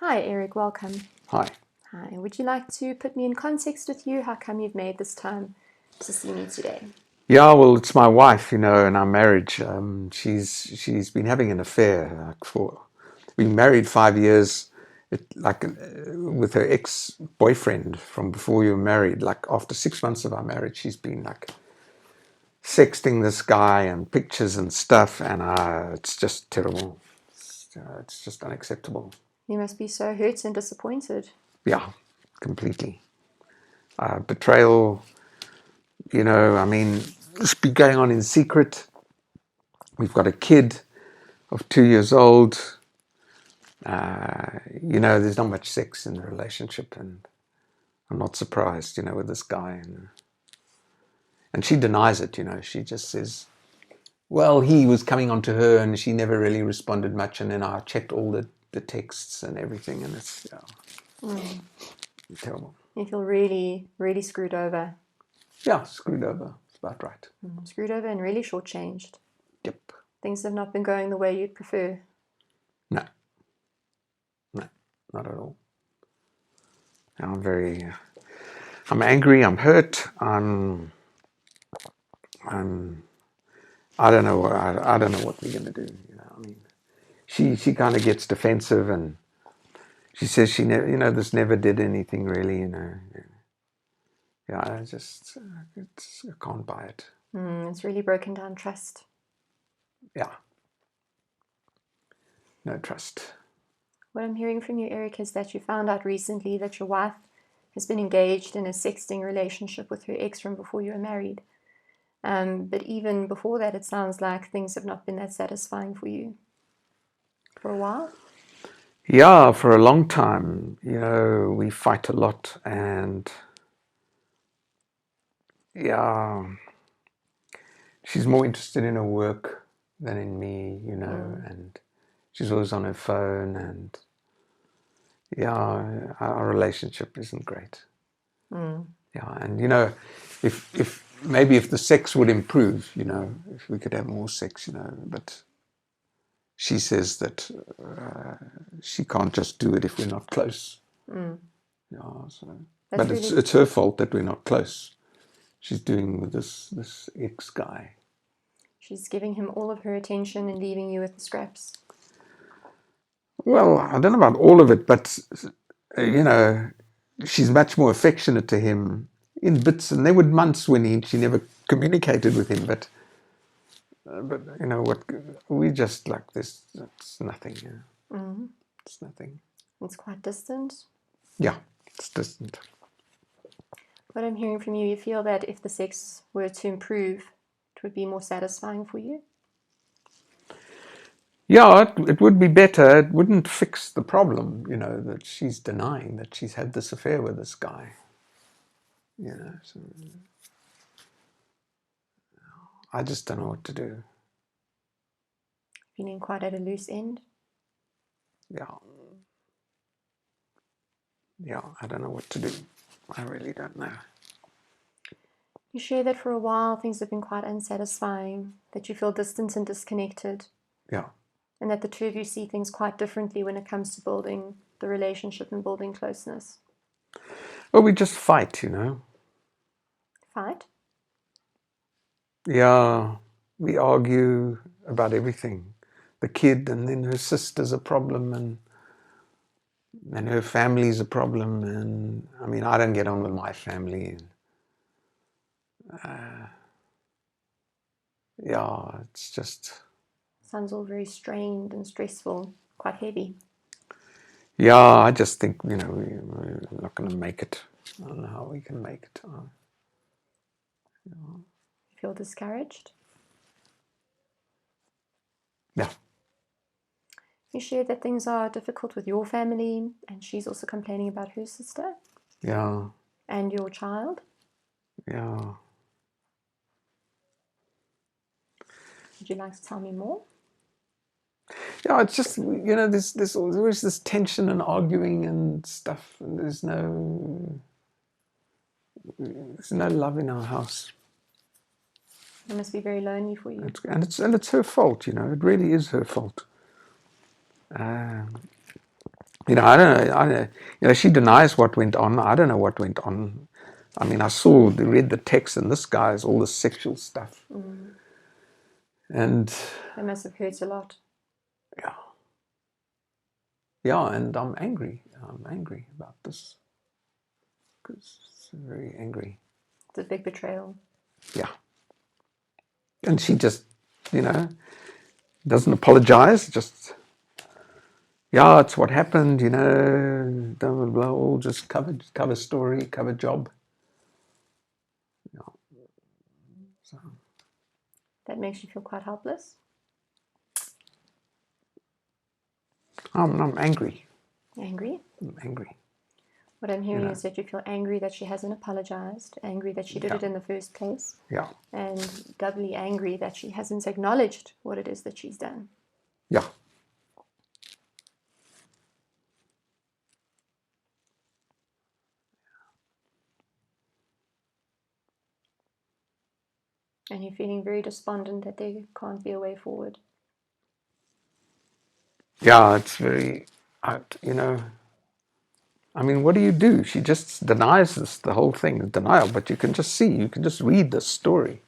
Hi, Eric, welcome. Hi. Hi, would you like to put me in context with you? How come you've made this time to see me today? Yeah, well, it's my wife, in our marriage. She's been having an affair been married 5 years, with her ex-boyfriend from before you were married. Like after 6 months of our marriage, she's been like sexting this guy and pictures and stuff, and it's just terrible. It's just unacceptable. You must be so hurt and disappointed. Yeah, completely. Betrayal. It's been going on in secret. We've got a kid of 2 years old. There's not much sex in the relationship, and I'm not surprised, with this guy. And she denies it, she just says, well, he was coming on to her and she never really responded much. And then I checked all the texts and everything, and it's terrible. You feel really, really screwed over. Yeah, screwed over. It's about right. Screwed over and really shortchanged. Yep. Things have not been going the way you'd prefer. No, not at all. I'm angry, I'm hurt, I don't know I don't know what we're going to do. She kind of gets defensive, and she says she never, this never did anything really. Yeah, I can't buy it. It's really broken down trust. Yeah, no trust. What I'm hearing from you, Eric, is that you found out recently that your wife has been engaged in a sexting relationship with her ex from before you were married. But even before that, it sounds like things have not been that satisfying for you. For a while? Yeah, for a long time, we fight a lot, and yeah, she's more interested in her work than in me, and she's always on her phone, and yeah, our relationship isn't great. Yeah, and if maybe if the sex would improve, if we could have more sex, but she says that she can't just do it if we're not close. Yeah, but it's her fault that we're not close. She's doing with this ex guy. She's giving him all of her attention and leaving you with the scraps. Well, I don't know about all of it, but she's much more affectionate to him in bits, and there were months when she never communicated with him, but what we just like this. It's nothing. It's nothing. It's quite distant. Yeah, it's distant. What I'm hearing from you, you feel that if the sex were to improve, it would be more satisfying for you? Yeah, it would be better. It wouldn't fix the problem, that she's denying that she's had this affair with this guy. So I just don't know what to do. Feeling quite at a loose end? Yeah, I don't know what to do. I really don't know. You share that for a while things have been quite unsatisfying, that you feel distant and disconnected. Yeah. And that the two of you see things quite differently when it comes to building the relationship and building closeness. Well, we just fight, Fight? Yeah, we argue about everything. The kid, and then her sister's a problem, and her family's a problem, and I don't get on with my family. Yeah, it's just... Sounds all very strained and stressful, quite heavy. Yeah, I just think, we're not going to make it. I don't know how we can make it. You feel discouraged? Yeah. You share that things are difficult with your family, and she's also complaining about her sister. Yeah. And your child. Yeah. Would you like to tell me more? Yeah, it's just, there's always this tension and arguing and stuff, and there's no love in our house. It must be very lonely for you. And it's her fault, it really is her fault. I don't know. I don't, she denies what went on. I don't know what went on. I mean, read the text, and this guy's all this sexual stuff. And That must have hurt a lot. yeah. Yeah, and I'm angry. I'm angry about this. It's very angry. It's a big betrayal. Yeah. And she just, doesn't apologize. Just, yeah, it's what happened, blah, blah, blah, all just cover story, cover job. Yeah. So. That makes you feel quite helpless? I'm angry. Angry? I'm angry. What I'm hearing is that you feel angry that she hasn't apologized, angry that she did it in the first place, and doubly angry that she hasn't acknowledged what it is that she's done. Yeah. And you're feeling very despondent that there can't be a way forward. Yeah, it's very, I mean, what do you do? She just denies the whole thing, denial, but you can just read the story.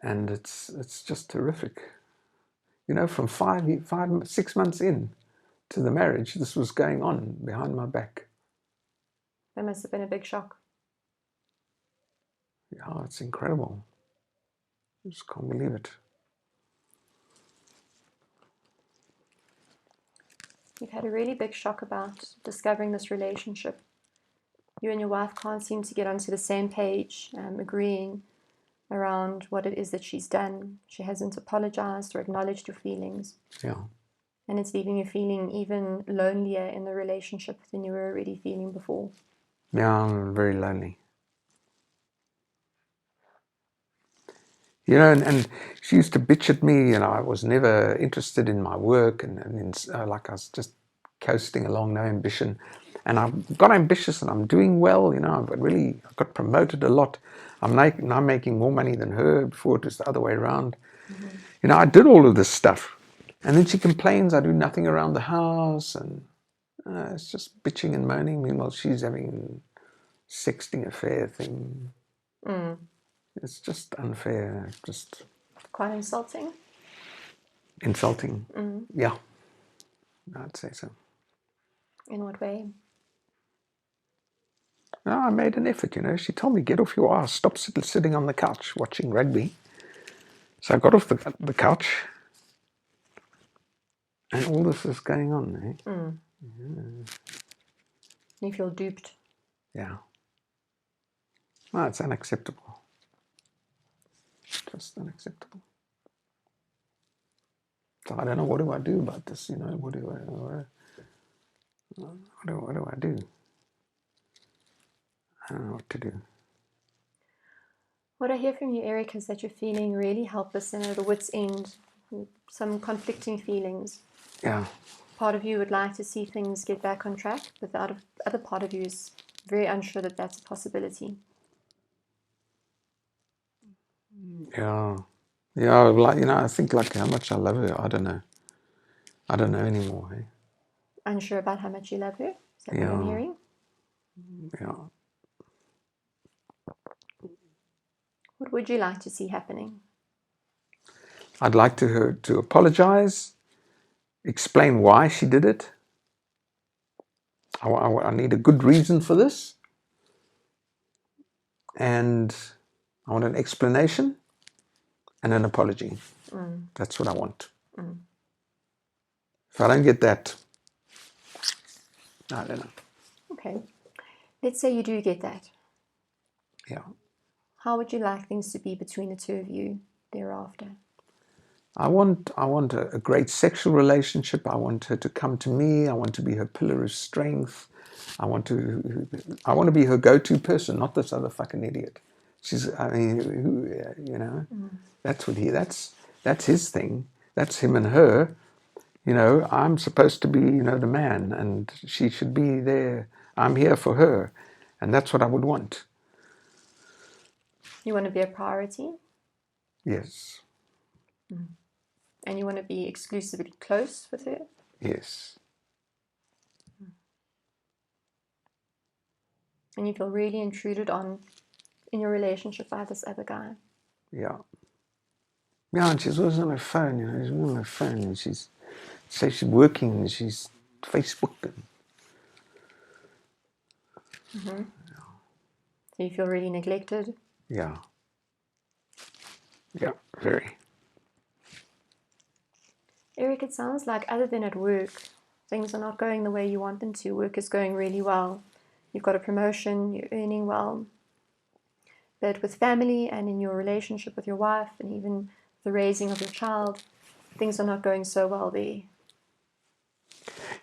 And it's just terrific. From 6 months in to the marriage, this was going on behind my back. That must have been a big shock. Yeah, it's incredible. I just can't believe it. You've had a really big shock about discovering this relationship. You and your wife can't seem to get onto the same page, agreeing around what it is that she's done. She hasn't apologized or acknowledged your feelings. Yeah. And it's leaving you feeling even lonelier in the relationship than you were already feeling before. Yeah, I'm very lonely. And she used to bitch at me, I was never interested in my work, and like I was just coasting along, no ambition. And I got ambitious, and I'm doing well, I got promoted a lot. I'm now making more money than her. Before it was the other way around. I did all of this stuff. And then she complains I do nothing around the house, and it's just bitching and moaning. Meanwhile, she's having a sexting affair thing. It's just unfair, just Quite insulting. insulting. Yeah, I'd say so. In what way? No, I made an effort, She told me, get off your ass, stop sitting on the couch watching rugby. So I got off the couch, and all this is going on. You feel duped. Yeah. Well, it's unacceptable. Just unacceptable. So I don't know, what do I do about this? What do I do? I don't know what to do. What I hear from you, Eric, is that you're feeling really helpless and at a wit's end, some conflicting feelings. Yeah. Part of you would like to see things get back on track, but the other part of you is very unsure that that's a possibility. Yeah. Yeah, I think how much I love her. I don't know. I don't know anymore. Hey? Unsure about how much you love her? Is that what I'm hearing? Yeah. What would you like to see happening? I'd like her to apologize, explain why she did it. I need a good reason for this. And I want an explanation and an apology. That's what I want. If I don't get that, I don't know. Okay. Let's say you do get that. Yeah. How would you like things to be between the two of you thereafter? I want a great sexual relationship. I want her to come to me. I want to be her pillar of strength. I want to be her go-to person, not this other fucking idiot. That's his thing. That's him and her. I'm supposed to be, the man, and she should be there. I'm here for her, and that's what I would want. You want to be a priority? Yes. And you want to be exclusively close with her? Yes. And you feel really intruded on in your relationship by this other guy. Yeah. Yeah, and she's always on her phone, she's always on her phone, and she's working, and she's Facebooking. Mm-hmm. So you feel really neglected? Yeah. Yeah, very. Eric, it sounds like other than at work, things are not going the way you want them to. Work is going really well. You've got a promotion, you're earning well. But with family and in your relationship with your wife and even the raising of your child, things are not going so well there.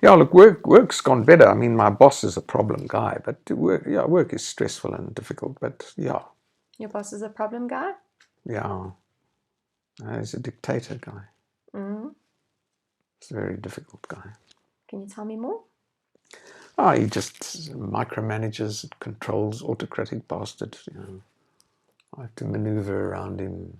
Yeah, look, work's gone better. I mean, my boss is a problem guy, but work is stressful and difficult. But yeah, Your boss is a problem guy? yeah, he's a dictator guy. Mm-hmm. He's a very difficult guy. Can you tell me more? Oh, he just micromanages, controls, autocratic bastard. I have to maneuver around him,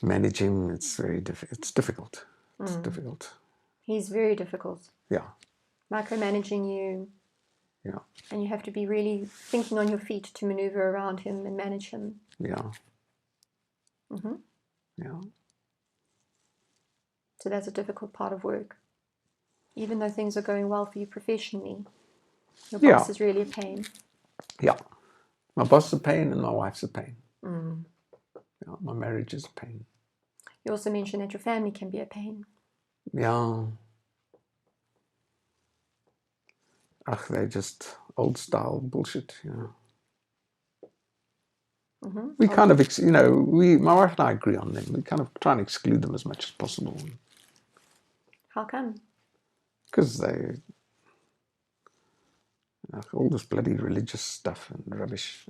manage him. It's very difficult. It's difficult. It's difficult. He's very difficult. Yeah. Micromanaging you. Yeah. And you have to be really thinking on your feet to maneuver around him and manage him. Yeah. Mm-hmm. Yeah. So that's a difficult part of work. Even though things are going well for you professionally, your boss is really a pain. Yeah. My boss is a pain and my wife's a pain. Mm. Yeah, my marriage is a pain. You also mentioned that your family can be a pain. Yeah. They're just old style bullshit, Mm-hmm. We kind of, my wife and I agree on them. We kind of try and exclude them as much as possible. How come? Because they, all this bloody religious stuff and rubbish.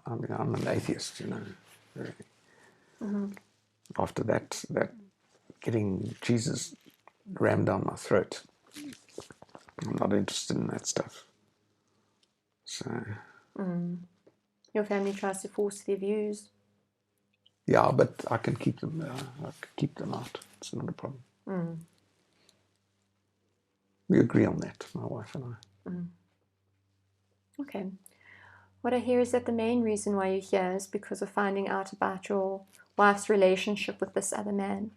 I mean, I'm an atheist, Mm-hmm. After that getting Jesus rammed down my throat, I'm not interested in that stuff. So. Your family tries to force their views. Yeah, but I can keep them. I can keep them out. It's not a problem. We agree on that, my wife and I. Okay. What I hear is that the main reason why you're here is because of finding out about your wife's relationship with this other man,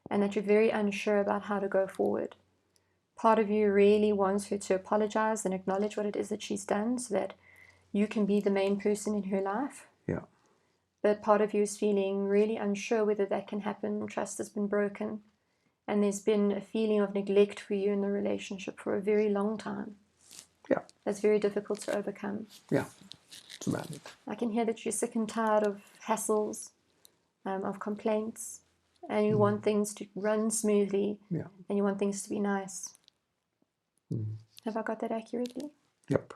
and that you're very unsure about how to go forward. Part of you really wants her to apologize and acknowledge what it is that she's done so that you can be the main person in her life. Yeah. But part of you is feeling really unsure whether that can happen. Trust has been broken. And there's been a feeling of neglect for you in the relationship for a very long time. Yeah. That's very difficult to overcome. Yeah. That's about it. I can hear that you're sick and tired of hassles, of complaints, and you want things to run smoothly, Yeah. and you want things to be nice. Have I got that accurately? Yep.